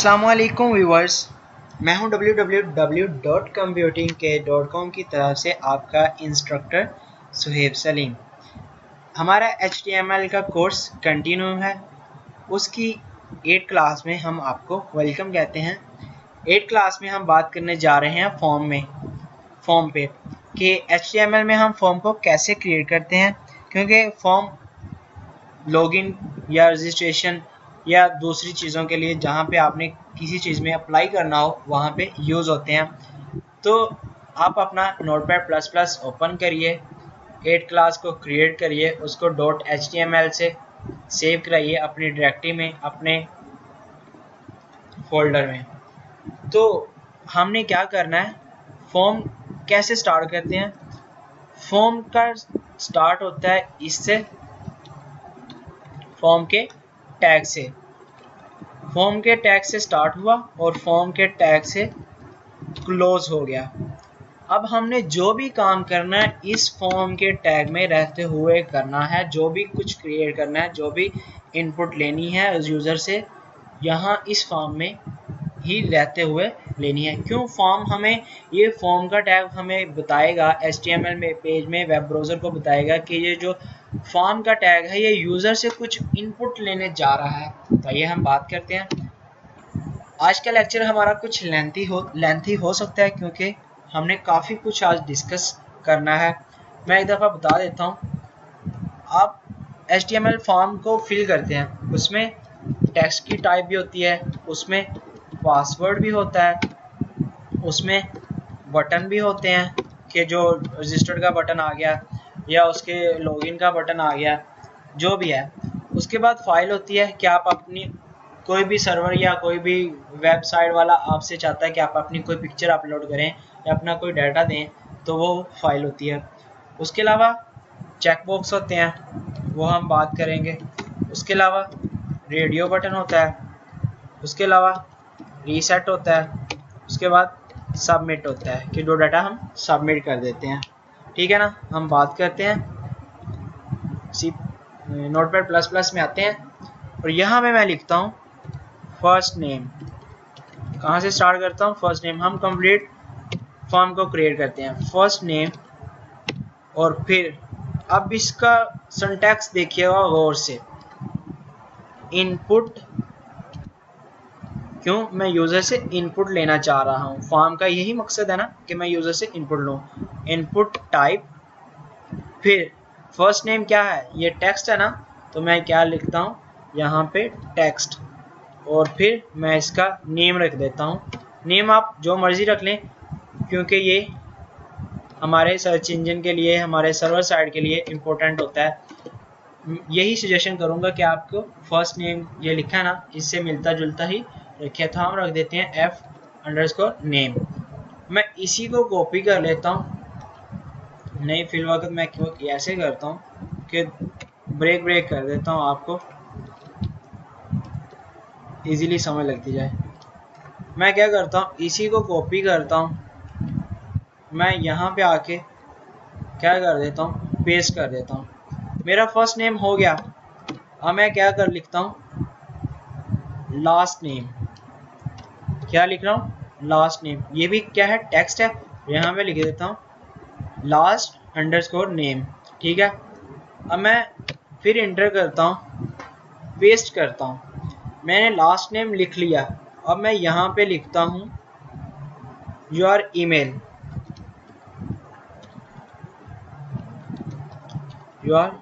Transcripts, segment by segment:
अस्सलामुअलैकुम व्यूवर्स, मैं हूं www.computingk.com की तरफ से आपका इंस्ट्रक्टर सुहेब सलीम। हमारा HTML का कोर्स कंटिन्यू है। उसकी 8 क्लास में हम आपको वेलकम कहते हैं। 8 क्लास में हम बात करने जा रहे हैं फॉर्म पे कि HTML में हम फॉर्म को कैसे क्रिएट करते हैं, क्योंकि फॉर्म लॉगिन या रजिस्ट्रेशन या दूसरी चीज़ों के लिए जहाँ पे आपने किसी चीज़ में अप्लाई करना हो वहाँ पे यूज़ होते हैं। तो आप अपना नोटपैड++ ओपन करिए, 8 क्लास को क्रिएट करिए, उसको .html से सेव कराइए अपनी डायरेक्टरी में, अपने फोल्डर में। तो हमने क्या करना है, फॉर्म कैसे स्टार्ट करते हैं। फॉर्म का स्टार्ट होता है इससे, फॉर्म के टैग से। फॉर्म के टैग से स्टार्ट हुआ और फॉर्म के टैग से क्लोज हो गया। अब हमने जो भी काम करना है इस फॉर्म के टैग में रहते हुए करना है। जो भी कुछ क्रिएट करना है, जो भी इनपुट लेनी है यूज़र से, यहाँ इस फॉर्म में ही रहते हुए लेनी है। क्यों? फॉर्म हमें, ये फॉर्म का टैग हमें बताएगा HTML में, पेज में, वेब ब्राउज़र को बताएगा कि ये जो फॉर्म का टैग है ये यूज़र से कुछ इनपुट लेने जा रहा है। तो ये हम बात करते हैं। आज का लेक्चर हमारा कुछ लेंथी हो सकता है, क्योंकि हमने काफ़ी कुछ आज डिस्कस करना है। मैं एक दफ़ा बता देता हूँ। आप HTML फॉर्म को फिल करते हैं, उसमें टेक्स्ट की टाइप भी होती है, उसमें पासवर्ड भी होता है, उसमें बटन भी होते हैं कि जो रजिस्टर्ड का बटन आ गया या उसके लॉगिन का बटन आ गया, जो भी है। उसके बाद फाइल होती है कि आप अपनी कोई भी सर्वर या कोई भी वेबसाइट वाला आपसे चाहता है कि आप अपनी कोई पिक्चर अपलोड करें या अपना कोई डाटा दें, तो वो फाइल होती है। उसके अलावा चेकबॉक्स होते हैं, वो हम बात करेंगे। उसके अलावा रेडियो बटन होता है, उसके अलावा रीसेट होता है, उसके बाद सबमिट होता है कि जो डाटा हम सबमिट कर देते हैं। ठीक है ना। हम बात करते हैं नोटपैड++ में आते हैं और यहाँ पे मैं लिखता हूँ फर्स्ट नेम। कहाँ से स्टार्ट करता हूँ? First name. हम कंप्लीट फॉर्म को क्रिएट करते हैं, फर्स्ट नेम। और फिर अब इसका सिंटैक्स देखिएगा गौर से। इनपुट, क्यों? मैं यूज़र से इनपुट लेना चाह रहा हूँ। फॉर्म का यही मकसद है ना कि मैं यूज़र से इनपुट लूँ। इनपुट टाइप, फिर फर्स्ट नेम क्या है? ये टेक्स्ट है ना, तो मैं क्या लिखता हूँ यहाँ पे? टेक्स्ट। और फिर मैं इसका नेम रख देता हूँ। नेम आप जो मर्ज़ी रख लें, क्योंकि ये हमारे सर्च इंजन के लिए, हमारे सर्वर साइड के लिए इम्पोर्टेंट होता है। यही सजेशन करूँगा कि आपको फर्स्ट नेम ये लिखा है ना, इससे मिलता जुलता ही रखिए। तो हम रख देते हैं F_name। मैं इसी को कॉपी कर लेता हूँ। नहीं, फिल वक्त मैं क्यों ऐसे करता हूँ कि ब्रेक कर देता हूँ, आपको इजीली समझ लगती जाए। मैं क्या करता हूँ, इसी को कॉपी करता हूँ, मैं यहाँ पे आके क्या कर देता हूँ, पेस्ट कर देता हूँ। मेरा फर्स्ट नेम हो गया। अब मैं क्या कर लिखता हूँ, लास्ट नेम। क्या लिख रहा हूँ? Last name. ये भी क्या है? टेक्स्ट है। यहाँ पे लिख देता हूँ last_name। ठीक है। अब मैं फिर इंटर करता हूँ, पेस्ट करता हूँ। मैंने लास्ट नेम लिख लिया। अब मैं यहाँ पे लिखता हूँ योर ईमेल। योर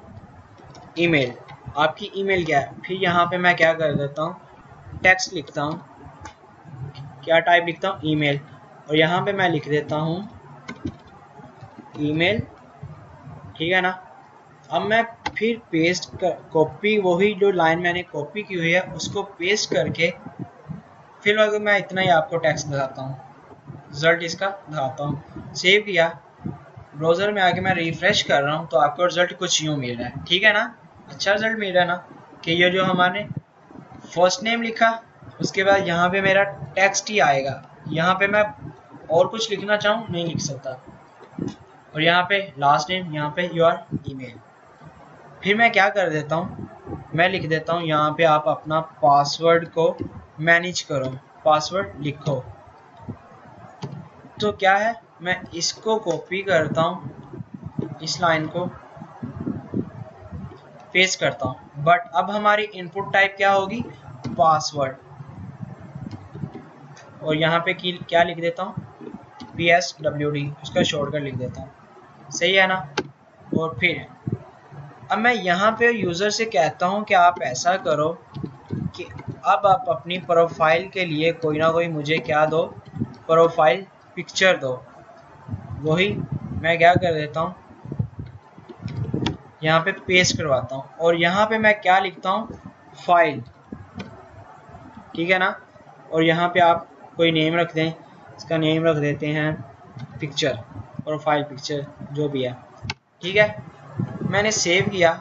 ईमेल, आपकी ईमेल क्या है? फिर यहाँ पे मैं क्या कर देता हूँ, टेक्स्ट लिखता हूँ। क्या टाइप लिखता हूँ? ईमेल। और यहाँ पे मैं लिख देता हूँ ईमेल। ठीक है ना। अब मैं फिर पेस्ट कर, कॉपी, वही जो लाइन मैंने कॉपी की हुई है उसको पेस्ट करके, फिर अगर मैं इतना ही आपको टेक्स्ट दिखाता हूँ, रिजल्ट इसका दिखाता हूँ। सेव किया, ब्राउज़र में आके मैं रिफ्रेश कर रहा हूँ, तो आपको रिजल्ट कुछ यूँ मिल रहा है। ठीक है ना। अच्छा रिजल्ट मिल रहा है ना, कि ये जो हमारे फर्स्ट नेम लिखा, उसके बाद यहाँ पे मेरा टेक्स्ट ही आएगा। यहाँ पे मैं और कुछ लिखना चाहूँ नहीं लिख सकता। और यहाँ पे लास्ट नेम, यहाँ पे योर ईमेल। फिर मैं क्या कर देता हूँ, मैं लिख देता हूँ यहाँ पे आप अपना पासवर्ड को मैनेज करो। पासवर्ड लिखो। तो क्या है, मैं इसको कॉपी करता हूँ, इस लाइन को पेस्ट करता हूँ, बट अब हमारी इनपुट टाइप क्या होगी, पासवर्ड। और यहाँ पे क्या लिख देता हूँ, PSWD, उसका शॉर्टकट लिख देता हूँ, सही है ना। और फिर अब मैं यहाँ पे यूज़र से कहता हूँ कि आप ऐसा करो कि अब आप अपनी प्रोफाइल के लिए कोई ना कोई मुझे क्या दो, प्रोफाइल पिक्चर दो। वही मैं क्या कर देता हूँ, यहाँ पे पेस्ट करवाता हूँ, और यहाँ पे मैं क्या लिखता हूँ, फाइल, ठीक है ना। और यहाँ पे आप कोई नेम रख दें, इसका नेम रख देते हैं पिक्चर, प्रोफाइल पिक्चर जो भी है, ठीक है। मैंने सेव किया,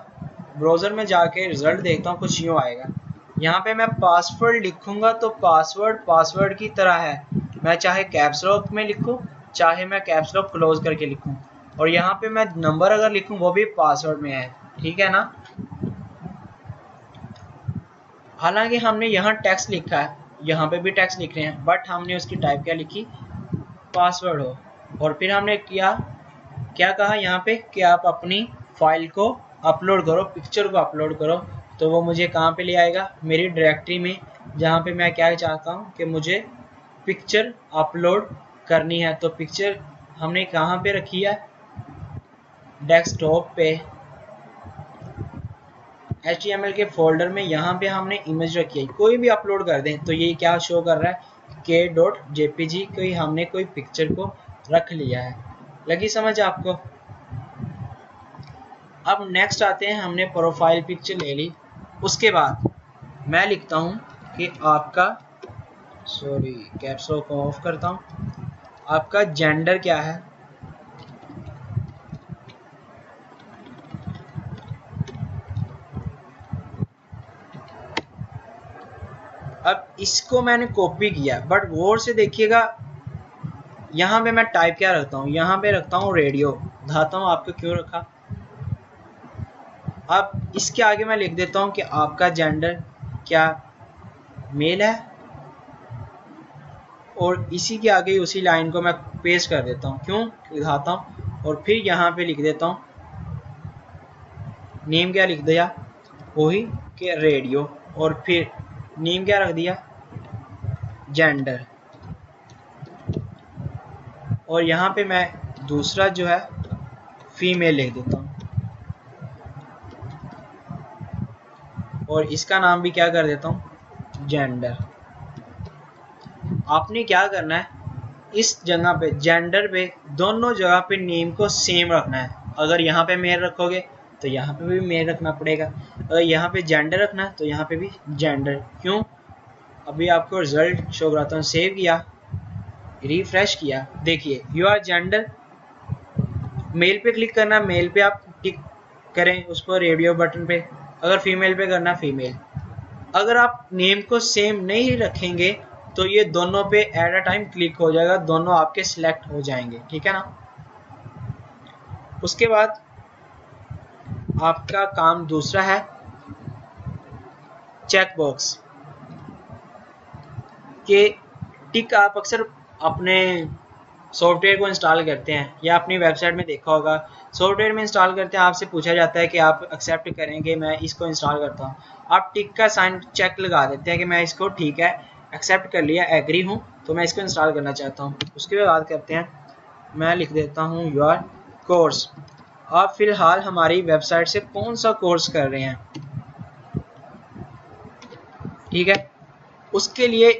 ब्राउज़र में जाके रिज़ल्ट देखता हूँ, कुछ यूँ आएगा। यहाँ पे मैं पासवर्ड लिखूँगा तो पासवर्ड की तरह है, मैं चाहे कैप्स लॉक में लिखूँ, चाहे मैं कैप्स लॉक क्लोज करके लिखूँ, और यहाँ पे मैं नंबर अगर लिखूँ वो भी पासवर्ड में है, ठीक है ना। हालांकि हमने यहाँ टेक्स्ट लिखा है, यहाँ पे भी टेक्स्ट लिख रहे हैं, बट हमने उसकी टाइप क्या लिखी, पासवर्ड हो। और फिर हमने क्या कहा यहाँ पे कि आप अपनी फाइल को अपलोड करो, पिक्चर को अपलोड करो। तो वो मुझे कहाँ पे ले आएगा, मेरी डायरेक्टरी में, जहाँ पे मैं क्या चाहता हूँ कि मुझे पिक्चर अपलोड करनी है। तो पिक्चर हमने कहाँ पे रखी है, डेस्कटॉप पे, HTML के फोल्डर में, यहाँ पे हमने इमेज रखी है। कोई भी अपलोड कर दें तो ये क्या शो कर रहा है, k.jpg, कोई हमने कोई पिक्चर को रख लिया है। लगी समझ आपको। अब नेक्स्ट आते हैं, हमने प्रोफाइल पिक्चर ले ली, उसके बाद मैं लिखता हूँ कि आपका, सॉरी कैप्स लॉक को ऑफ करता हूँ, आपका जेंडर क्या है, अब इसको मैंने कॉपी किया, बट गौर से देखिएगा यहाँ पे मैं टाइप क्या रखता हूँ, यहाँ पे रखता हूँ रेडियो। बताता हूँ आपको क्यों रखा। अब इसके आगे मैं लिख देता हूँ कि आपका जेंडर क्या मेल है, और इसी के आगे उसी लाइन को मैं पेस्ट कर देता हूँ, क्यों दिखाता हूँ। और फिर यहाँ पे लिख देता हूँ नेम, क्या लिख दिया, वही के रेडियो, और फिर नेम क्या रख दिया, जेंडर। और यहाँ पे मैं दूसरा जो है फीमेल लिख देता हूँ, और इसका नाम भी क्या कर देता हूँ, जेंडर। आपने क्या करना है, इस जगह पे जेंडर पे दोनों जगह पे नेम को सेम रखना है। अगर यहाँ पे मेल रखोगे तो यहाँ पे भी मेल रखना पड़ेगा, अगर यहाँ पे जेंडर रखना है तो यहाँ पे भी जेंडर। क्यों, अभी आपको रिजल्ट शो कराता हूँ। सेव किया, रिफ्रेश किया, देखिए योर जेंडर, मेल पे क्लिक करना, मेल पे आप टिक करें उस पर रेडियो बटन पे, अगर फीमेल पे करना फीमेल। अगर आप नेम को सेम नहीं रखेंगे तो ये दोनों पे एट अ टाइम क्लिक हो जाएगा, दोनों आपके सिलेक्ट हो जाएंगे, ठीक है ना। उसके बाद आपका काम दूसरा है चेक बॉक्स के टिक। आप अक्सर अपने सॉफ्टवेयर को इंस्टॉल करते हैं या अपनी वेबसाइट में देखा होगा, सॉफ्टवेयर में इंस्टॉल करते हैं, आपसे पूछा जाता है कि आप एक्सेप्ट करेंगे, मैं इसको इंस्टॉल करता हूँ। आप टिक का साइन चेक लगा देते हैं कि मैं इसको ठीक है एक्सेप्ट कर लिया, एग्री हूँ, तो मैं इसको इंस्टॉल करना चाहता हूँ। उसके बाद बात करते हैं, मैं लिख देता हूँ योर कोर्स। आप फिलहाल हमारी वेबसाइट से कौन सा कोर्स कर रहे हैं, ठीक है। उसके लिए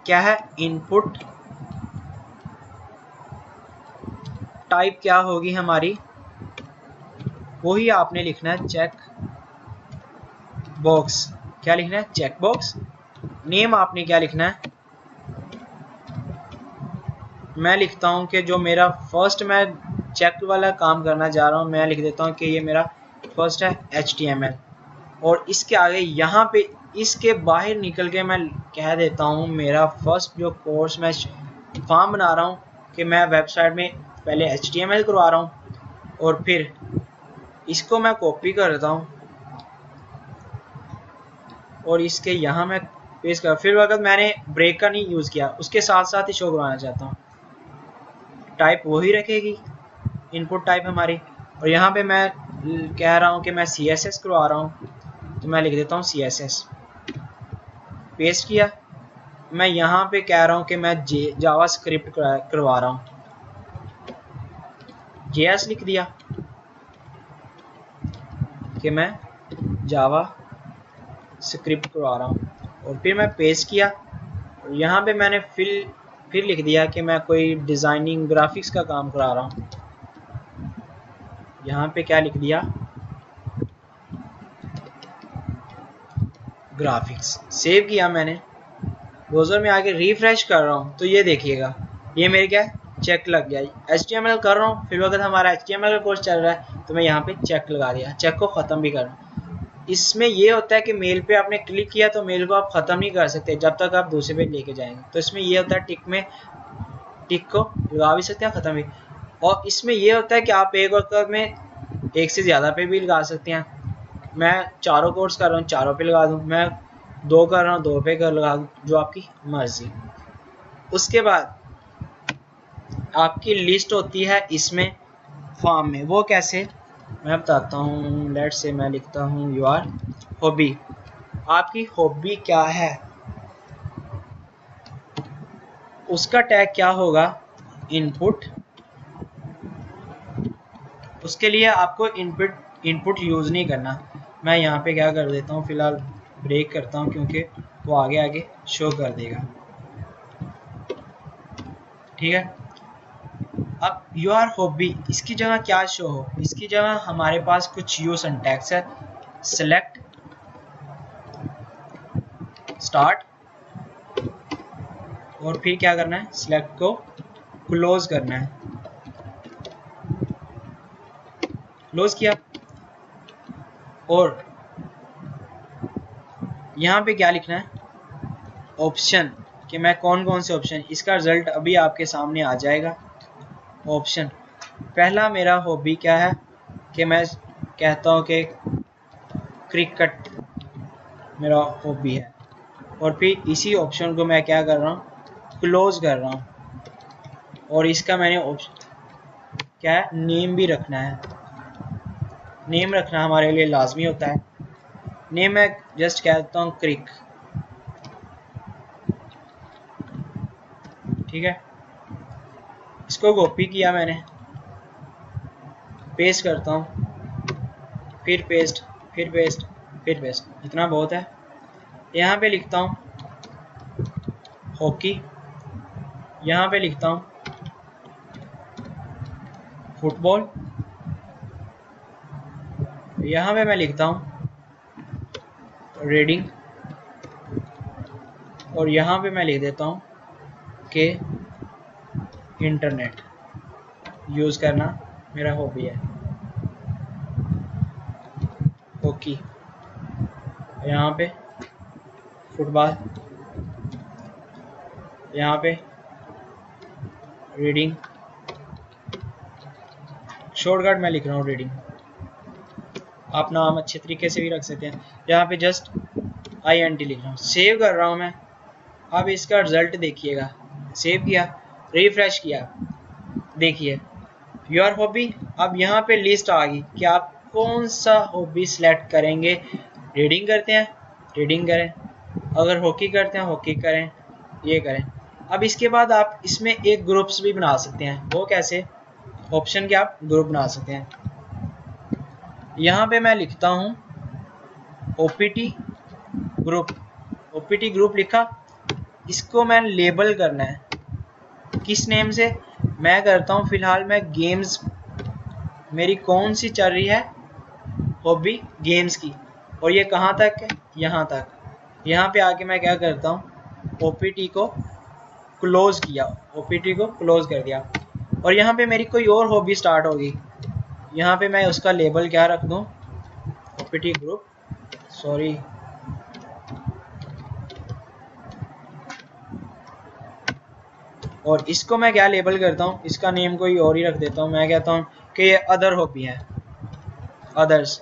क्या है, इनपुट टाइप क्या होगी हमारी, वही आपने लिखना है चेक बॉक्स। क्या लिखना है, चेक बॉक्स। नेम आपने क्या लिखना है, मैं लिखता हूं कि जो मेरा फर्स्ट, मैं चेक वाला काम करना जा रहा हूं, मैं लिख देता हूं कि ये मेरा फर्स्ट है HTML। और इसके आगे यहाँ पे इसके बाहर निकल के मैं कह देता हूँ मेरा फर्स्ट जो कोर्स मैं फॉर्म बना रहा हूँ कि मैं वेबसाइट में पहले HTML करवा रहा हूँ, और फिर इसको मैं कॉपी करता हूँ और इसके यहाँ मैं पेस्ट कर। फिर वक्त मैंने ब्रेक का नहीं यूज़ किया, उसके साथ साथ ही शो करवाना चाहता हूँ। टाइप वही रखेगी इनपुट टाइप हमारी, और यहाँ पे मैं कह रहा हूँ कि मैं CSS करवा रहा हूँ, तो मैं लिख देता हूँ CSS। पेस्ट किया। मैं यहाँ पे कह रहा हूँ कि मैं जावा स्क्रिप्ट करवा रहा हूँ, JS लिख दिया कि मैं जावा स्क्रिप्ट करवा रहा हूँ, और फिर मैं पेस्ट किया। और यहाँ पे मैंने फिर लिख दिया कि मैं कोई डिज़ाइनिंग ग्राफिक्स का काम करा रहा हूँ। यहाँ पे क्या लिख दिया, ग्राफिक्स। सेव किया मैंने, ब्राउज़र में आके रिफ्रेश कर रहा हूँ तो ये देखिएगा, ये मेरे क्या चेक लग गया। HTML कर रहा हूँ, फिर वक्त हमारा HTML का कोर्स चल रहा है, तो मैं यहाँ पे चेक लगा दिया, चेक को ख़त्म भी कर। इसमें ये होता है कि मेल पे आपने क्लिक किया तो मेल को आप ख़त्म नहीं कर सकते जब तक आप दूसरे पे लेके जाएंगे। तो इसमें ये होता है टिक को लगा भी सकते हैं, ख़त्म भी। और इसमें ये होता है कि आप एक वक्त में एक से ज़्यादा पे भी लगा सकते हैं। मैं 4 कोर्स कर रहा हूँ, 4 पे लगा दूँ, मैं 2 कर रहा हूँ, 2 पे कर लगा दूँ, जो आपकी मर्जी। उसके बाद आपकी लिस्ट होती है इसमें फॉर्म में, वो कैसे मैं बताता हूँ। लेट्स से मैं लिखता हूँ योर हॉबी। आपकी हॉबी क्या है, उसका टैग क्या होगा, इनपुट। उसके लिए आपको इनपुट यूज़ नहीं करना। मैं यहाँ पे क्या कर देता हूँ, फिलहाल ब्रेक करता हूँ क्योंकि वो आगे आगे शो कर देगा। ठीक है, अब योर हॉबी इसकी जगह क्या शो हो, इसकी जगह हमारे पास कुछ यू सिंटैक्स है। सेलेक्ट स्टार्ट, और फिर क्या करना है, सिलेक्ट को क्लोज करना है। क्लोज किया, और यहाँ पे क्या लिखना है, ऑप्शन, कि मैं कौन से ऑप्शन, इसका रिजल्ट अभी आपके सामने आ जाएगा। ऑप्शन पहला मेरा हॉबी क्या है, कि मैं कहता हूँ कि क्रिकेट मेरा हॉबी है, और फिर इसी ऑप्शन को मैं क्या कर रहा हूँ, क्लोज कर रहा हूँ। और इसका मैंने ऑप्शन क्या है, नेम भी रखना है। नेम रखना हमारे लिए लाजमी होता है। नेम मैं जस्ट कहता हूँ क्रिक। ठीक है, इसको कॉपी किया मैंने, पेस्ट करता हूँ, फिर पेस्ट, फिर पेस्ट, फिर पेस्ट, इतना बहुत है। यहाँ पे लिखता हूँ हॉकी, यहाँ पे लिखता हूँ फुटबॉल, यहाँ पे मैं लिखता हूँ रीडिंग, और यहाँ पे मैं लिख देता हूँ कि इंटरनेट यूज़ करना मेरा हॉबी है। हॉकी, यहाँ पे फुटबॉल, यहाँ पे रीडिंग, शॉर्टकट मैं लिख रहा हूँ रीडिंग, आप नाम अच्छे तरीके से भी रख सकते हैं। यहाँ पे जस्ट INT लिख रहा हूँ, सेव कर रहा हूँ मैं। अब इसका रिजल्ट देखिएगा, सेव किया, रिफ्रेश किया, देखिए योर हॉबी। अब यहाँ पे लिस्ट आ गई कि आप कौन सा हॉबी सिलेक्ट करेंगे। रीडिंग करते हैं, रीडिंग करें, अगर हॉकी करते हैं हॉकी करें, ये करें। अब इसके बाद आप इसमें एक ग्रुप्स भी बना सकते हैं। वो कैसे, ऑप्शन के आप ग्रुप बना सकते हैं। यहाँ पे मैं लिखता हूँ OPT ग्रुप, OPT ग्रुप लिखा। इसको मैं लेबल करना है, किस नेम से मैं करता हूँ, फिलहाल मैं गेम्स, मेरी कौन सी चल रही है हॉबी, गेम्स की, और ये कहाँ तक है, यहाँ तक। यहाँ पे आके मैं क्या करता हूँ, OPT को क्लोज किया, OPT को क्लोज कर दिया, और यहाँ पे मेरी कोई और हॉबी स्टार्ट होगी। यहाँ पे मैं उसका लेबल क्या रख दूँ, OPT ग्रुप, सॉरी और इसको मैं क्या लेबल करता हूँ, इसका नेम कोई और ही रख देता हूँ। मैं कहता हूँ कि ये अदर हॉबी है, अदर्स।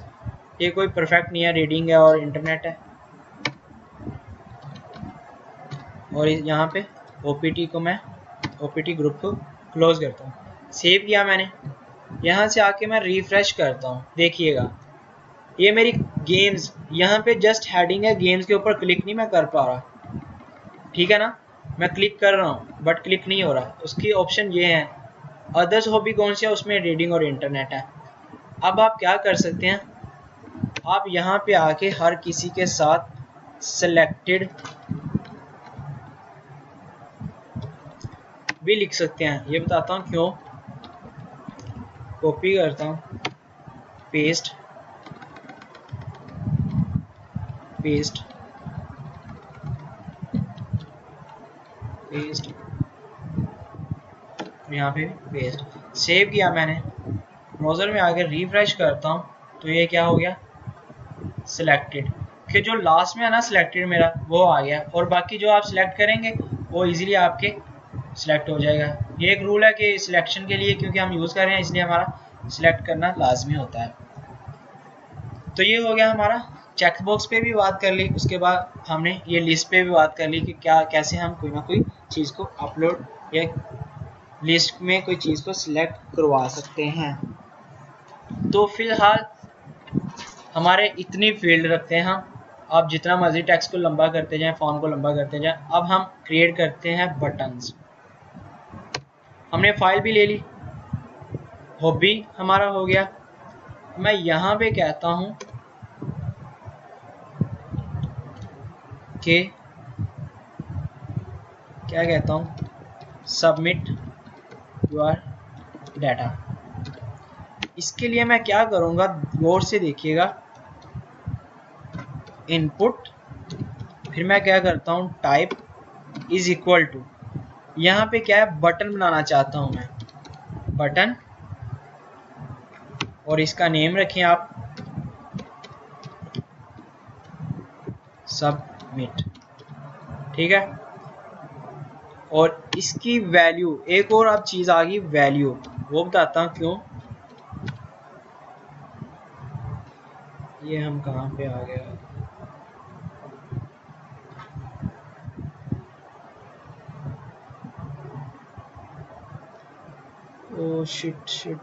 ये कोई परफेक्ट नहीं है, रीडिंग है और इंटरनेट है। और यहाँ पे OPT को मैं OPT ग्रुप को क्लोज करता हूँ। सेव किया मैंने। यहाँ से आके मैं रिफ्रेश करता हूँ, देखिएगा ये मेरी गेम्स, यहाँ पे जस्ट हेडिंग है, गेम्स के ऊपर क्लिक नहीं मैं कर पा रहा, ठीक है ना। मैं क्लिक कर रहा हूँ बट क्लिक नहीं हो रहा। उसकी ऑप्शन ये है, अदर्स हॉबी कौन सी है, उसमें रीडिंग और इंटरनेट है। अब आप क्या कर सकते हैं, आप यहाँ पे आके हर किसी के साथ सिलेक्टेड भी लिख सकते हैं। ये बताता हूँ क्यों। कॉपी करता हूँ, पेस्ट पेस्ट पेस्ट, यहाँ पे पेस्ट। सेव किया मैंने, ब्राउज़र में आकर रिफ्रेश करता हूँ तो ये क्या हो गया, सिलेक्टेड। कि जो लास्ट में है ना सिलेक्टेड मेरा, वो आ गया। और बाकी जो आप सिलेक्ट करेंगे वो इजीली आपके सिलेक्ट हो जाएगा। ये एक रूल है कि सिलेक्शन के लिए, क्योंकि हम यूज़ कर रहे हैं इसलिए हमारा सिलेक्ट करना लाजमी होता है। तो ये हो गया हमारा। चेक बॉक्स पे भी बात कर ली, उसके बाद हमने ये लिस्ट पे भी बात कर ली कि क्या कैसे हम कोई ना कोई चीज़ को अपलोड या लिस्ट में कोई चीज़ को सिलेक्ट करवा सकते हैं। तो फिलहाल हमारे इतनी फील्ड रखते हैं हम। आप जितना मर्जी टेक्स्ट को लंबा करते जाएं, फॉर्म को लंबा करते जाएं। अब हम क्रिएट करते हैं बटन्स। हमने फाइल भी ले ली, हॉबी हमारा हो गया। मैं यहाँ पे कहता हूँ कि क्या कहता हूँ, सबमिट योर डाटा। इसके लिए मैं क्या करूँगा, गौर से देखिएगा। इनपुट, फिर मैं क्या करता हूँ, टाइप इज इक्वल टू, यहाँ पे क्या है, बटन बनाना चाहता हूँ मैं, बटन, और इसका नेम रखें आप सबमिट, ठीक है। और इसकी वैल्यू, एक और अब चीज़ आ गई वैल्यू, वो बताता हूँ क्यों। ये हम कहाँ पे आ गया, ओ शिट,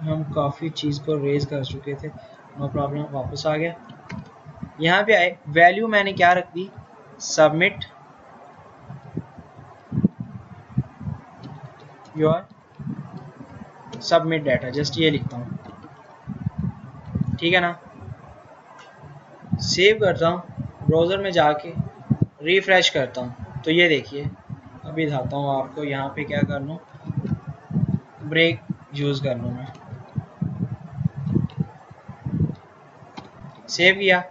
हम काफ़ी चीज़ को रेज कर चुके थे, नो प्रॉब्लम, वापस आ गया। यहाँ पे आए, वैल्यू मैंने क्या रख दी, submit your submit data, just ये लिखता हूँ, ठीक है ना। सेव करता हूँ, ब्राउज़र में जाके रिफ्रेश करता हूँ तो ये देखिए, अभी दिखाता हूँ आपको। यहाँ पे क्या कर लूँ, ब्रेक यूज़ कर लूँ मैं। सेव किया,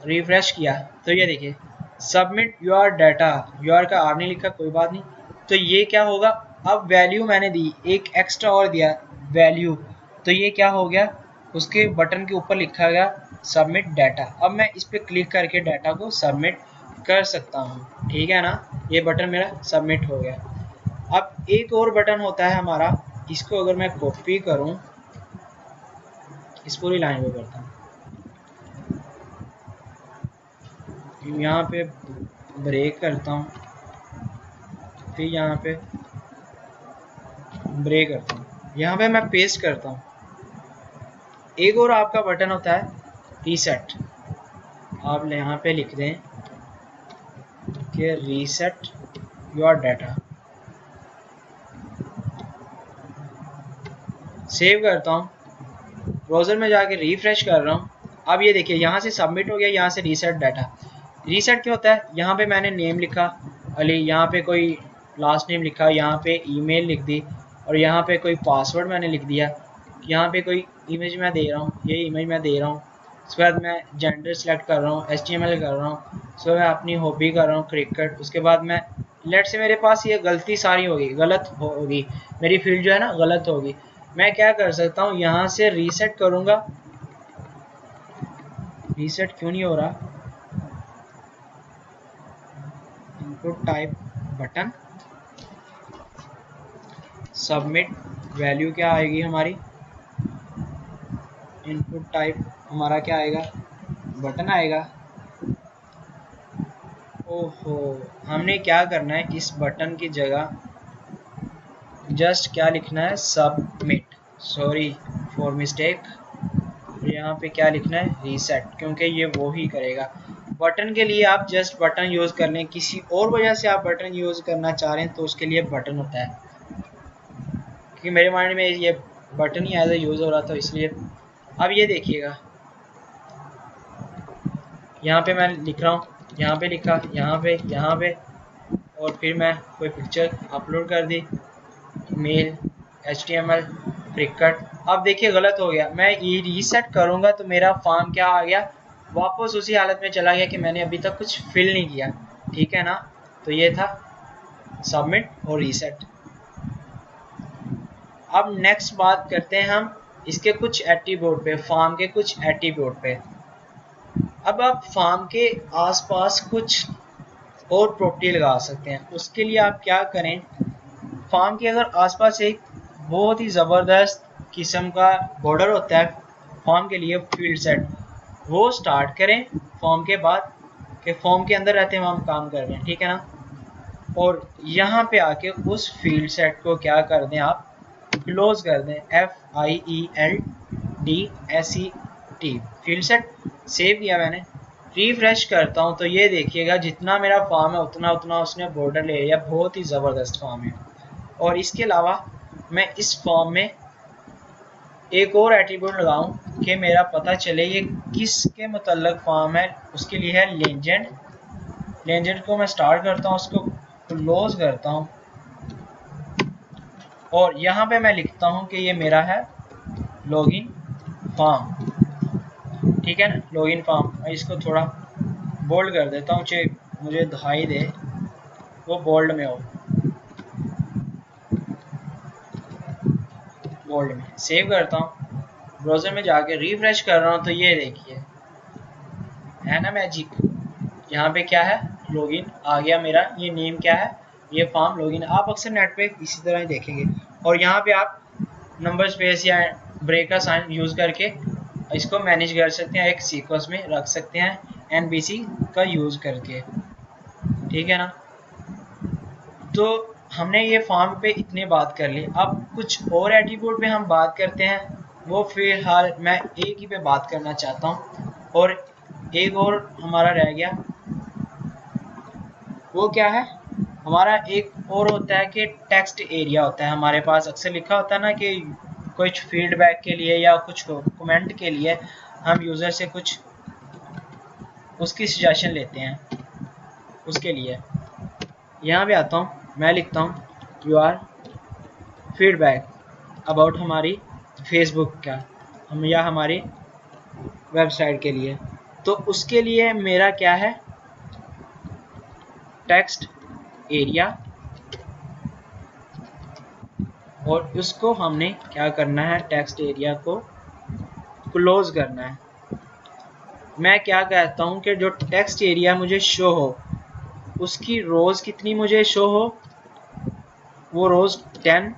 रिफ्रेश किया तो ये देखिए, सबमिट योर डाटा, योर का आर नहीं लिखा, कोई बात नहीं। तो ये क्या होगा, अब वैल्यू मैंने दी, एक एक्स्ट्रा और दिया वैल्यू, तो ये क्या हो गया, उसके बटन के ऊपर लिखा गया सबमिट डाटा। अब मैं इस पर क्लिक करके डाटा को सबमिट कर सकता हूँ, ठीक है ना। ये बटन मेरा सबमिट हो गया। अब एक और बटन होता है हमारा, इसको अगर मैं कॉपी करूँ, इस पूरी लाइन को करता हूँ, यहाँ पे ब्रेक करता हूँ, फिर यहाँ पे ब्रेक करता हूँ, यहाँ पे मैं पेस्ट करता हूँ। एक और आपका बटन होता है रीसेट, आप यहाँ पे लिख दें कि रीसेट योर डाटा। सेव करता हूँ, ब्राउज़र में जाके रिफ्रेश कर रहा हूँ। अब ये देखिए, यहाँ से सबमिट हो गया, यहाँ से रीसेट डाटा। रीसेट क्या होता है, यहाँ पे मैंने नेम लिखा अली, यहाँ पे कोई लास्ट नेम लिखा, यहाँ पे ईमेल लिख दी, और यहाँ पे कोई पासवर्ड मैंने लिख दिया। यहाँ पे कोई इमेज मैं दे रहा हूँ, ये इमेज मैं दे रहा हूँ। उसके बाद मैं जेंडर सेलेक्ट कर रहा हूँ, HTML कर रहा हूँ। उसके बाद मैं अपनी हॉबी कर रहा हूँ क्रिकेट। उसके बाद मैं लेट से मेरे पास ये गलती सारी होगी, गलत होगी, मेरी फील्ड जो है ना गलत होगी। मैं क्या कर सकता हूँ, यहाँ से रीसेट करूँगा। रीसेट क्यों नहीं हो रहा, input type button, submit, value क्या आएगी हमारी, इनपुट टाइप हमारा क्या आएगा, बटन आएगा। ओहो, हमने क्या करना है, इस बटन की जगह जस्ट क्या लिखना है, सबमिट, सॉरी फॉर मिस्टेक। यहाँ पे क्या लिखना है, रीसेट, क्योंकि ये वो ही करेगा। बटन के लिए आप जस्ट बटन यूज़ कर लें, किसी और वजह से आप बटन यूज़ करना चाह रहे हैं तो उसके लिए बटन होता है, क्योंकि मेरे माइंड में ये बटन ही एज ए यूज़ हो रहा था इसलिए। अब ये देखिएगा, यहाँ पे मैं लिख रहा हूँ, यहाँ पे लिखा, यहाँ पे, और फिर मैं कोई पिक्चर अपलोड कर दी, मेल HTML फ्रिकट। अब देखिए गलत हो गया, मैं ये रीसेट करूँगा तो मेरा फॉर्म क्या आ गया, वापस उसी हालत में चला गया कि मैंने अभी तक कुछ फिल नहीं किया, ठीक है ना। तो ये था सबमिट और रीसेट। अब नेक्स्ट बात करते हैं हम इसके कुछ एट्रीब्यूट पे, फॉर्म के कुछ एट्रीब्यूट पे। अब आप फॉर्म के आसपास कुछ और प्रॉपर्टी लगा सकते हैं। उसके लिए आप क्या करें, फॉर्म के अगर आसपास एक बहुत ही ज़बरदस्त किस्म का बॉर्डर होता है फॉर्म के लिए, फील्ड सेट, वो स्टार्ट करें फॉर्म के बाद, कि फॉर्म के अंदर रहते हैं हम काम कर रहे हैं, ठीक है ना। और यहाँ पे आके उस फील्ड सेट को क्या कर दें, आप क्लोज कर दें, FIELDSET, फील्ड सेट। सेव किया मैंने, रिफ्रेश करता हूँ तो ये देखिएगा जितना मेरा फॉर्म है उतना उतना उसने बॉर्डर ले लिया, बहुत ही ज़बरदस्त फॉर्म है। और इसके अलावा मैं इस फॉर्म में एक और एट्रीब्यूट लगाऊं कि मेरा पता चले ये किसके मुतल्लक फॉर्म है, उसके लिए है लेजेंड। लेजेंड को मैं स्टार्ट करता हूँ, उसको क्लोज करता हूँ, और यहाँ पे मैं लिखता हूँ कि ये मेरा है लॉगिन फॉर्म, ठीक है ना, लॉगिन फॉर्म। मैं इसको थोड़ा बोल्ड कर देता हूँ, चाहे मुझे दिखाई दे वो बोल्ड में हो, बोल्ड में। सेव करता हूँ, ब्राउज़र में जाके रिफ्रेश कर रहा हूँ तो ये देखिए है ना मैजिक, यहाँ पे क्या है, लॉगिन आ गया मेरा। ये नेम क्या है, ये फॉर्म लॉगिन। आप अक्सर नेट पे इसी तरह ही देखेंगे। और यहाँ पे आप नंबर स्पेस या ब्रेक का साइन यूज़ करके इसको मैनेज कर सकते हैं, एक सीक्वेंस में रख सकते हैं NBC का यूज़ करके, ठीक है ना। तो हमने ये फॉर्म पे इतने बात कर ली। अब कुछ और एट्रीब्यूट पे हम बात करते हैं, वो फिलहाल मैं एक ही पे बात करना चाहता हूँ। और एक और हमारा रह गया, वो क्या है, हमारा एक और होता है कि टेक्स्ट एरिया होता है हमारे पास। अक्सर लिखा होता है ना कि कुछ फीडबैक के लिए या कुछ कमेंट के लिए हम यूज़र से कुछ उसकी सजेशन लेते हैं, उसके लिए यहाँ पे आता हूँ, मैं लिखता हूँ योर फीडबैक अबाउट हमारी फेसबुक का हम या हमारी वेबसाइट के लिए। तो उसके लिए मेरा क्या है, टेक्स्ट एरिया, और उसको हमने क्या करना है, टेक्स्ट एरिया को क्लोज करना है। मैं क्या कहता हूँ कि जो टेक्स्ट एरिया मुझे शो हो उसकी रोज़ कितनी मुझे शो हो, वो रोज़ 10,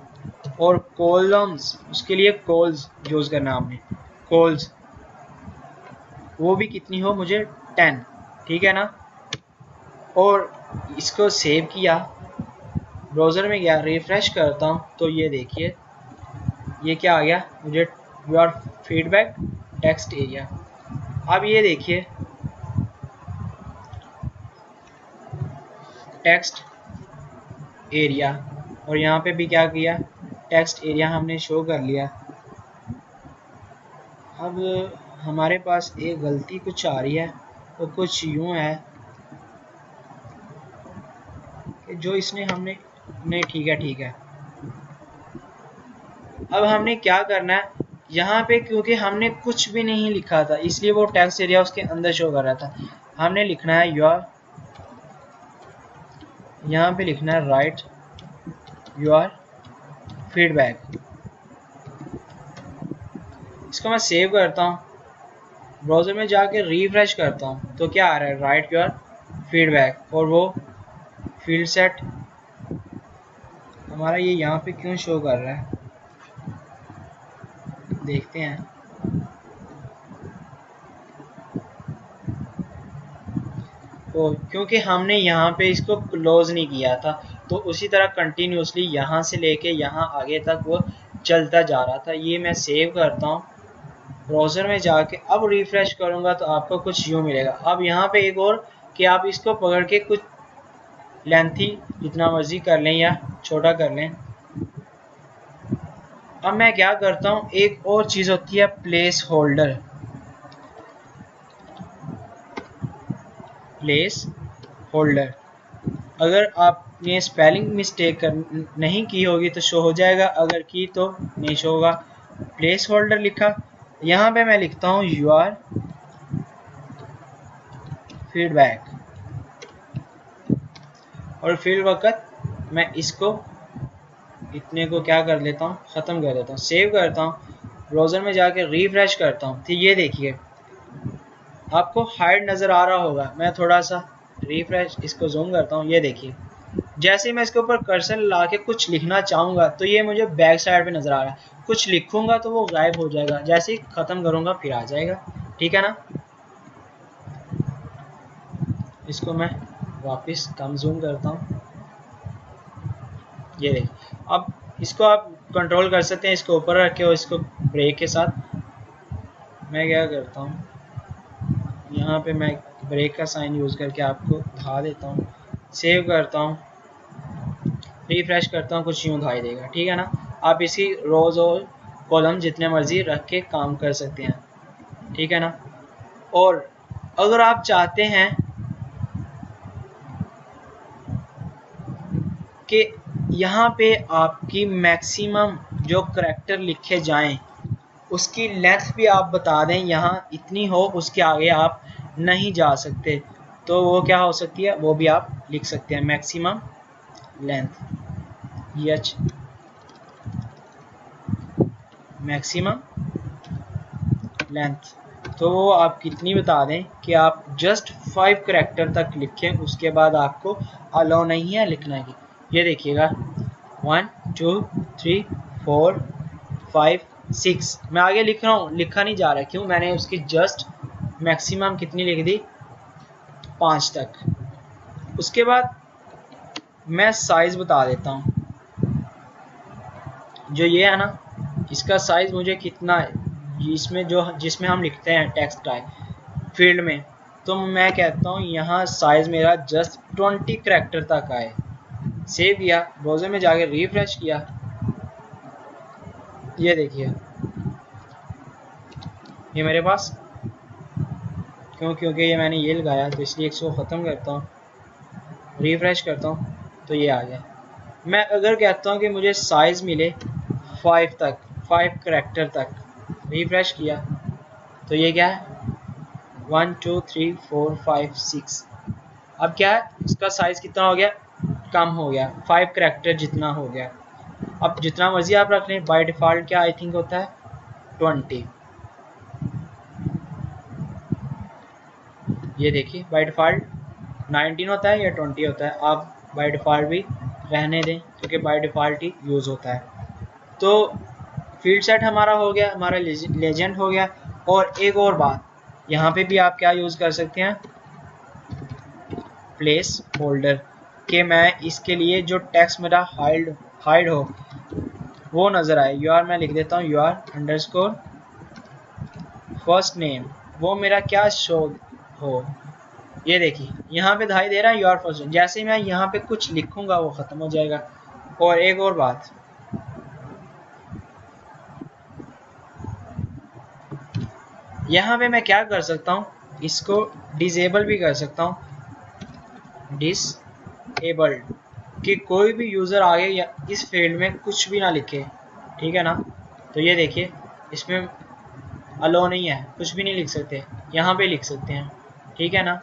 और कॉलम्स, उसके लिए कॉल्स यूज़ करना हमने, कॉल्स वो भी कितनी हो, मुझे 10, ठीक है ना। और इसको सेव किया, ब्राउज़र में गया, रिफ्रेश करता हूँ तो ये देखिए ये क्या आ गया, मुझे योर फीडबैक टेक्स्ट एरिया। अब ये देखिए टेक्स्ट एरिया, और यहाँ पे भी क्या किया, टेक्स्ट एरिया हमने शो कर लिया। अब हमारे पास एक गलती कुछ आ रही है, वो कुछ यूँ है कि जो इसने हमने, नहीं ठीक है। अब हमने क्या करना है, यहाँ पे क्योंकि हमने कुछ भी नहीं लिखा था इसलिए वो टेक्स्ट एरिया उसके अंदर शो कर रहा था। हमने लिखना है योर, यहाँ पे लिखना है राइट योर फीडबैक। इसको मैं सेव करता हूँ, ब्राउज़र में जाके रिफ्रेश करता हूँ तो क्या आ रहा है, राइट योर फीडबैक, और वो फील्ड सेट हमारा ये यहाँ पे क्यों शो कर रहा है, देखते हैं। क्योंकि हमने यहाँ पे इसको क्लोज नहीं किया था, तो उसी तरह कंटिन्यूसली यहाँ से लेके यहाँ आगे तक वो चलता जा रहा था। ये मैं सेव करता हूँ ब्राउज़र में जाके, अब रिफ़्रेश करूँगा तो आपको कुछ यूँ मिलेगा। अब यहाँ पे एक और कि आप इसको पकड़ के कुछ लेंथी जितना मर्जी कर लें या छोटा कर लें। अब मैं क्या करता हूँ, एक और चीज़ होती है प्लेस होल्डर। प्लेस होल्डर अगर आपने स्पेलिंग मिस्टेक नहीं की होगी तो शो हो जाएगा, अगर की तो नहीं शो होगा। प्लेस होल्डर लिखा, यहाँ पे मैं लिखता हूँ योर फीडबैक, और फिर वक्त मैं इसको इतने को क्या कर लेता हूँ, ख़त्म कर देता हूँ, सेव करता हूँ, ब्राउज़र में जाके रिफ्रेश करता हूँ। तो ये देखिए आपको हाइड नज़र आ रहा होगा। मैं थोड़ा सा रिफ्रेश इसको जूम करता हूँ। ये देखिए जैसे मैं इसके ऊपर कर्सर ला के कुछ लिखना चाहूँगा तो ये मुझे बैक साइड पे नज़र आ रहा है, कुछ लिखूँगा तो वो गायब हो जाएगा, जैसे ही ख़त्म करूँगा फिर आ जाएगा। ठीक है ना। इसको मैं वापस कम जूम करता हूँ। ये देखिए अब इसको आप कंट्रोल कर सकते हैं, इसको ऊपर रखे हो इसको ब्रेक के साथ। मैं क्या करता हूँ, यहाँ पे मैं ब्रेक का साइन यूज़ करके आपको दिखा देता हूँ। सेव करता हूँ, रिफ्रेश करता हूँ, कुछ यूँ दिखाई देगा। ठीक है ना। आप इसी रोज़ और कॉलम जितने मर्जी रख के काम कर सकते हैं। ठीक है ना। और अगर आप चाहते हैं कि यहाँ पे आपकी मैक्सिमम जो करैक्टर लिखे जाएं उसकी लेंथ भी आप बता दें, यहाँ इतनी हो, उसके आगे आप नहीं जा सकते, तो वो क्या हो सकती है, वो भी आप लिख सकते हैं maximum length, H maximum length. तो वो आप कितनी बता दें कि आप जस्ट 5 करैक्टर तक लिखें, उसके बाद आपको अलाउ नहीं है लिखने की। ये देखिएगा 1 2 3 4 5 6 मैं आगे लिख रहा हूँ, लिखा नहीं जा रहा। क्यों, मैंने उसकी जस्ट मैक्सिमम कितनी लिख दी, 5 तक। उसके बाद मैं साइज बता देता हूँ, जो ये है ना इसका साइज मुझे कितना है, जिसमें हम लिखते हैं टेक्स्ट टाइप फील्ड में, तो मैं कहता हूँ यहाँ साइज मेरा जस्ट 20 करैक्टर तक आए। सेव किया, ब्राउज़र में जाके रिफ्रेश किया, ये देखिए ये मेरे पास, क्योंकि ये मैंने ये लगाया तो इसलिए इसको ख़त्म करता हूँ, रिफ्रेश करता हूँ तो ये आ गया। मैं अगर कहता हूँ कि मुझे साइज़ मिले 5 तक, 5 करैक्टर तक, रिफ्रेश किया तो ये क्या है 1 2 3 4 5 6। अब क्या है, इसका साइज़ कितना हो गया, कम हो गया, 5 करैक्टर जितना हो गया। अब जितना मर्जी आप रख लें, बाय डिफ़ॉल्ट क्या आई थिंक होता है 20। ये देखिए बाय डिफ़ॉल्ट 19 होता है या 20 होता है, आप बाय डिफ़ॉल्ट भी रहने दें क्योंकि बाय डिफ़ॉल्ट ही यूज़ होता है। तो फील्ड सेट हमारा हो गया, हमारा लेजेंड हो गया। और एक और बात, यहाँ पे भी आप क्या यूज़ कर सकते हैं, प्लेस होल्डर के मैं इसके लिए जो टेक्स्ट मेरा हाइड हो वो नज़र आए। यूआर मैं लिख देता हूँ यूआर अंडरस्कोर फर्स्ट नेम, वो मेरा क्या शो हो। ये देखिए यहाँ पे दिखाई दे रहा है यूआर फर्स्ट नेम, जैसे मैं यहाँ पे कुछ लिखूंगा वो ख़त्म हो जाएगा। और एक और बात, यहाँ पे मैं क्या कर सकता हूँ, इसको डिसेबल भी कर सकता हूँ, डिसेबल्ड, कि कोई भी यूज़र आगे या इस फील्ड में कुछ भी ना लिखे। ठीक है ना। तो ये देखिए इसमें अलो नहीं है, कुछ भी नहीं लिख सकते, यहाँ पे लिख सकते हैं। ठीक है ना।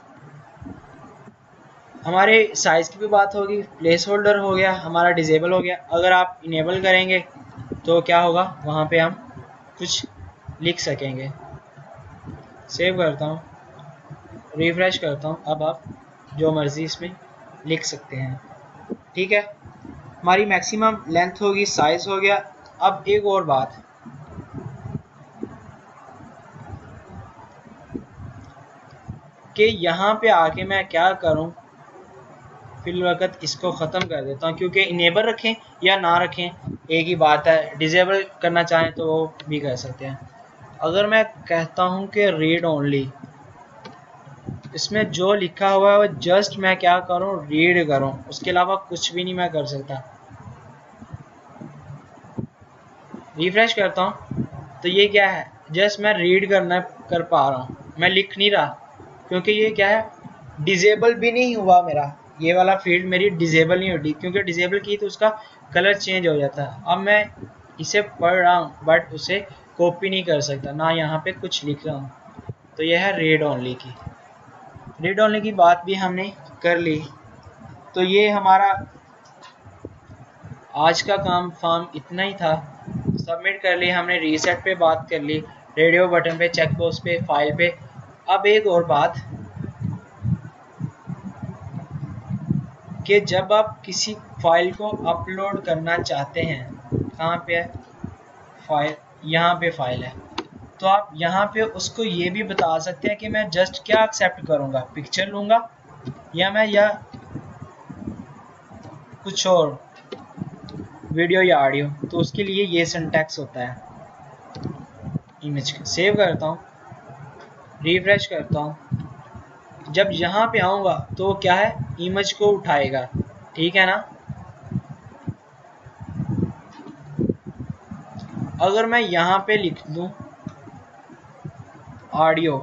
हमारे साइज़ की भी बात होगी, प्लेस होल्डर हो गया, हमारा डिसेबल हो गया। अगर आप इनेबल करेंगे तो क्या होगा, वहाँ पे हम कुछ लिख सकेंगे। सेव करता हूँ, रिफ्रेश करता हूँ, अब आप जो मर्ज़ी इसमें लिख सकते हैं। ठीक है, हमारी मैक्सिमम लेंथ होगी, साइज़ हो गया। अब एक और बात, कि यहाँ पे आके मैं क्या करूँ, फिल वक्त इसको ख़त्म कर देता हूँ, क्योंकि इनेबल रखें या ना रखें एक ही बात है। डिजेबल करना चाहें तो वो भी कर सकते हैं। अगर मैं कहता हूँ कि रीड ओनली, इसमें जो लिखा हुआ है वो जस्ट मैं क्या करूँ, रीड करूँ, उसके अलावा कुछ भी नहीं मैं कर सकता। रिफ्रेश करता हूँ तो ये क्या है, जस्ट मैं रीड कर पा रहा हूँ, मैं लिख नहीं रहा, क्योंकि ये क्या है, डिजेबल भी नहीं हुआ मेरा, ये वाला फील्ड मेरी डिजेबल नहीं होती, क्योंकि डिजेबल की तो उसका कलर चेंज हो जाता है। अब मैं इसे पढ़ रहा हूँ बट उसे कॉपी नहीं कर सकता, ना यहाँ पे कुछ लिख रहा हूँ। तो यह है रीड ओनली की। रीड ओनली की बात भी हमने कर ली। तो ये हमारा आज का काम फॉर्म इतना ही था। सबमिट कर ली हमने, रीसेट पे बात कर ली, रेडियो बटन पे, चेक बॉक्स पे, फाइल पे। अब एक और बात कि जब आप किसी फाइल को अपलोड करना चाहते हैं, कहाँ पे है फाइल, यहाँ पे फाइल है, तो आप यहाँ पे उसको ये भी बता सकते हैं कि मैं जस्ट क्या एक्सेप्ट करूँगा, पिक्चर लूँगा या मैं या कुछ और, वीडियो या ऑडियो। तो उसके लिए ये सिंटैक्स होता है। इमेज सेव करता हूँ, रिफ्रेश करता हूँ, जब यहाँ पे आऊँगा तो क्या है, इमेज को उठाएगा, ठीक है ना। अगर मैं यहाँ पे लिख दूँ ऑडियो,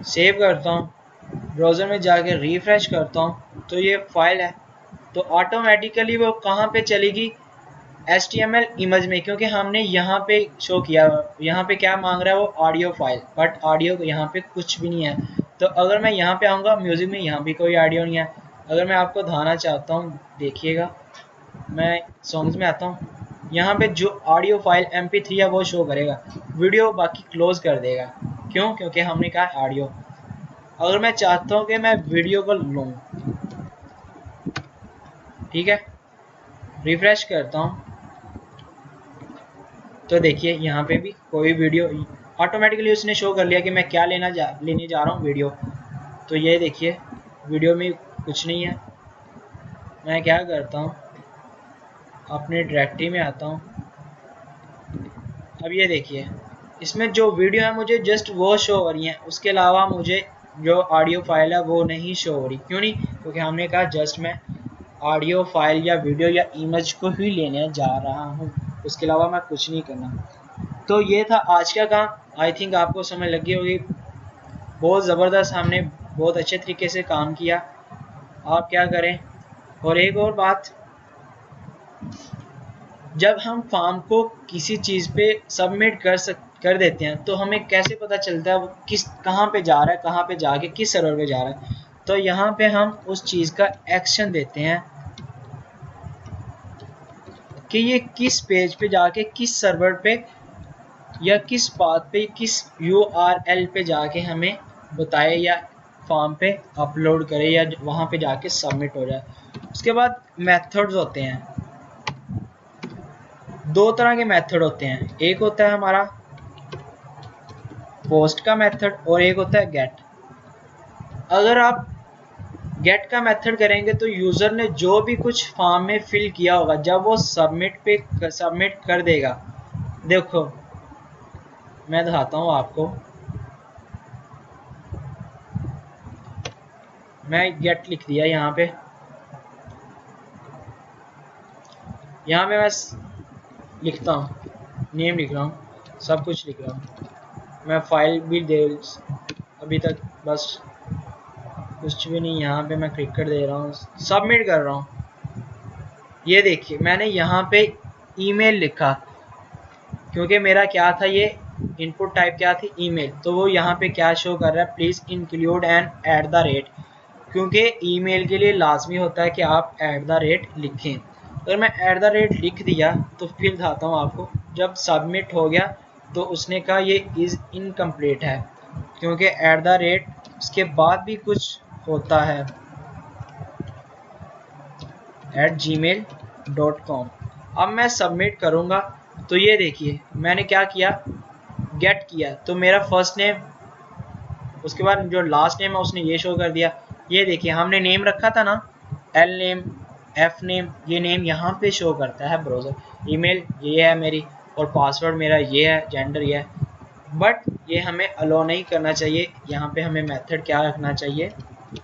सेव करता हूँ, ब्राउज़र में जाके रिफ्रेश करता हूँ तो ये फाइल है, तो ऑटोमेटिकली वो कहाँ पे चलेगी, HTML इमेज में, क्योंकि हमने यहाँ पे शो किया, यहाँ पे क्या मांग रहा है वो ऑडियो फाइल, बट ऑडियो यहाँ पे कुछ भी नहीं है। तो अगर मैं यहाँ पे आऊँगा म्यूज़िक में, यहाँ भी कोई ऑडियो नहीं है। अगर मैं आपको दिखाना चाहता हूँ, देखिएगा, मैं सॉन्ग्स में आता हूँ, यहाँ पे जो ऑडियो फाइल MP3 है वो शो करेगा, वीडियो बाकी क्लोज कर देगा। क्यों, क्योंकि हमने कहा ऑडियो। अगर मैं चाहता हूँ कि मैं वीडियो को लूँ, ठीक है, रिफ्रेश करता हूँ तो देखिए यहाँ पे भी कोई वीडियो, ऑटोमेटिकली उसने शो कर लिया कि मैं क्या लेने जा रहा हूँ, वीडियो। तो ये देखिए वीडियो में कुछ नहीं है। मैं क्या करता हूँ, अपने डायरेक्टरी में आता हूँ। अब ये देखिए इसमें जो वीडियो है मुझे जस्ट वो शो हो रही है, उसके अलावा मुझे जो ऑडियो फाइल है वो नहीं शो हो रही। क्यों नहीं, क्योंकि हमने कहा जस्ट मैं ऑडियो फाइल या वीडियो या इमेज को ही लेने जा रहा हूँ, उसके अलावा मैं कुछ नहीं करना। तो ये था आज का काम। आई थिंक आपको समझ लगी होगी। बहुत ज़बरदस्त, हमने बहुत अच्छे तरीके से काम किया। आप क्या करें। और एक और बात, जब हम फॉर्म को किसी चीज़ पे सबमिट कर देते हैं तो हमें कैसे पता चलता है वो कहाँ पे जा रहा है, कहाँ पे जाके किस सर्वर पे जा रहा है। तो यहाँ पे हम उस चीज़ का एक्शन देते हैं कि ये किस पेज पे जाके, किस सर्वर पे या किस पाथ पे, किस URL पे जाके हमें बताए या फॉर्म पे अपलोड करे या वहाँ पे जाके सबमिट हो जाए। उसके बाद मेथड्स होते हैं, दो तरह के मेथड होते हैं। एक होता है हमारा पोस्ट का मेथड और एक होता है गेट। अगर आप गेट का मेथड करेंगे तो यूज़र ने जो भी कुछ फॉर्म में फिल किया होगा, जब वो सबमिट कर देगा, देखो मैं दिखाता हूँ आपको। मैं गेट लिख दिया यहाँ पे मैं लिखता हूँ, नेम लिख रहा हूँ, सब कुछ लिख रहा हूँ। मैं फाइल भी दे अभी तक बस कुछ भी नहीं, यहाँ पे मैं क्लिक कर दे रहा हूँ, सबमिट कर रहा हूँ। ये देखिए मैंने यहाँ पे ईमेल लिखा, क्योंकि मेरा क्या था, ये इनपुट टाइप क्या थी, ईमेल। तो वो यहाँ पे क्या शो कर रहा है, प्लीज़ इंक्लूड एन @ क्योंकि ईमेल के लिए लाजमी होता है कि आप @ लिखें। अगर मैं @ लिख दिया तो फिर दिखाता हूँ आपको, जब सबमिट हो गया तो उसने कहा ये इज़ इनकम्प्लीट है, क्योंकि @ उसके बाद भी कुछ होता है @gmail.com। अब मैं सबमिट करूँगा तो ये देखिए मैंने क्या किया, गेट किया, तो मेरा फर्स्ट नेम उसके बाद जो लास्ट नेम है उसने ये शो कर दिया। ये देखिए हमने नेम रखा था ना, एल नेम, एफ नेम, ये नेम यहाँ पे शो करता है ब्राउज़र। ईमेल ये है मेरी और पासवर्ड मेरा ये है, जेंडर ये है, बट ये हमें अलो नहीं करना चाहिए। यहाँ पे हमें मेथड क्या रखना चाहिए,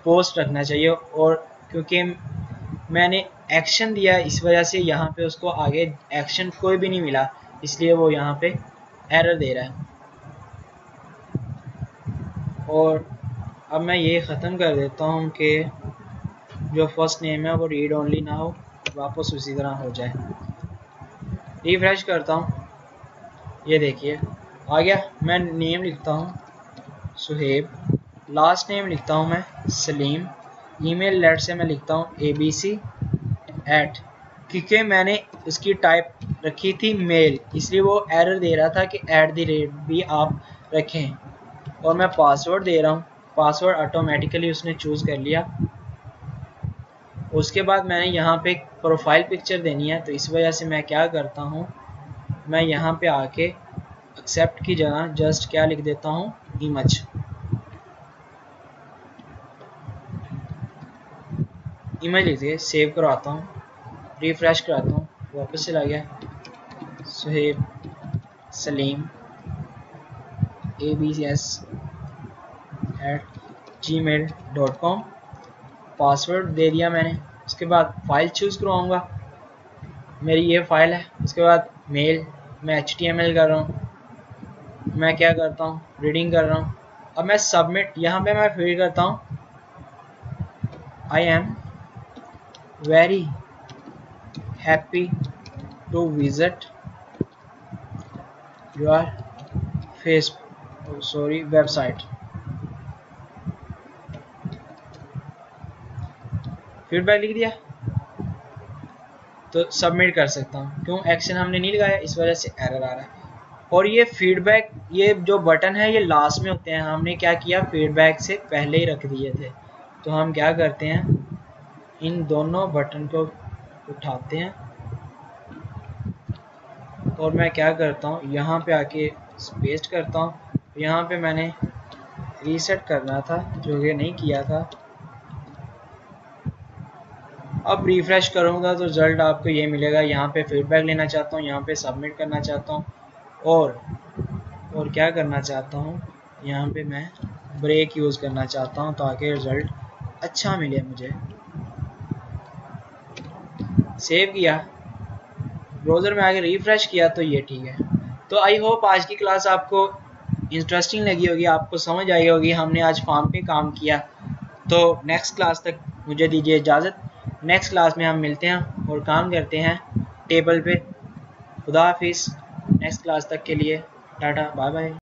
पोस्ट रखना चाहिए। और क्योंकि मैंने एक्शन दिया इस वजह से यहाँ पे उसको आगे एक्शन कोई भी नहीं मिला, इसलिए वो यहाँ पे एरर दे रहा है। और अब मैं ये ख़त्म कर देता हूँ कि जो फर्स्ट नेम है वो रीड ओनली ना हो, वापस उसी तरह हो जाए। रिफ्रेश करता हूँ, ये देखिए आ गया। मैं नेम लिखता हूँ सुहेब, लास्ट नेम लिखता हूँ मैं सलीम, ईमेल लेट से मैं लिखता हूँ abc@, क्योंकि मैंने उसकी टाइप रखी थी मेल, इसलिए वो एरर दे रहा था कि @ भी आप रखें। और मैं पासवर्ड दे रहा हूँ, पासवर्ड ऑटोमेटिकली उसने चूज़ कर लिया। उसके बाद मैंने यहाँ पे प्रोफाइल पिक्चर देनी है, तो इस वजह से मैं क्या करता हूँ, मैं यहाँ पे आके एक्सेप्ट की जगह जस्ट क्या लिख देता हूँ, इमेज। इमेज लिखिए, सेव करवाता हूँ, रिफ्रेश कराता हूँ, वापस चला गया। सुहेब सलीम abs@gmail.com, पासवर्ड दे दिया मैंने। उसके बाद फाइल चूज़ करवाऊँगा, मेरी ये फाइल है। उसके बाद मेल, मैं HTML कर रहा हूँ, मैं क्या करता हूँ, रीडिंग कर रहा हूँ। अब मैं सबमिट, यहाँ पे मैं फिल करता हूँ I am very happy to visit your website. Feedback लिख दिया तो सबमिट कर सकता हूँ। क्यों, एक्शन हमने नहीं लगाया, इस वजह से एरर आ रहा है। और ये फीडबैक, ये जो बटन है ये लास्ट में होते हैं, हमने क्या किया, फीडबैक से पहले ही रख दिए थे। तो हम क्या करते हैं, इन दोनों बटन को उठाते हैं और मैं क्या करता हूँ, यहाँ पे आके पेस्ट करता हूँ। यहाँ पे मैंने रीसेट करना था जो कि नहीं किया था। अब रिफ्रेश करूँगा तो रिजल्ट आपको ये मिलेगा। यहाँ पे फीडबैक लेना चाहता हूँ, यहाँ पे सबमिट करना चाहता हूँ और क्या करना चाहता हूँ, यहाँ पे मैं ब्रेक यूज़ करना चाहता हूँ ताकि रिज़ल्ट अच्छा मिले मुझे। सेव किया, ब्राउज़र में आगे रिफ्रेश किया तो ये ठीक है। तो आई होप आज की क्लास आपको इंटरेस्टिंग लगी होगी, आपको समझ आई होगी। हमने आज फॉर्म पे काम किया। तो नेक्स्ट क्लास तक मुझे दीजिए इजाज़त। नेक्स्ट क्लास में हम मिलते हैं और काम करते हैं टेबल पे। खुदा हाफिज़। नेक्स्ट क्लास तक के लिए टाटा बाय बाय।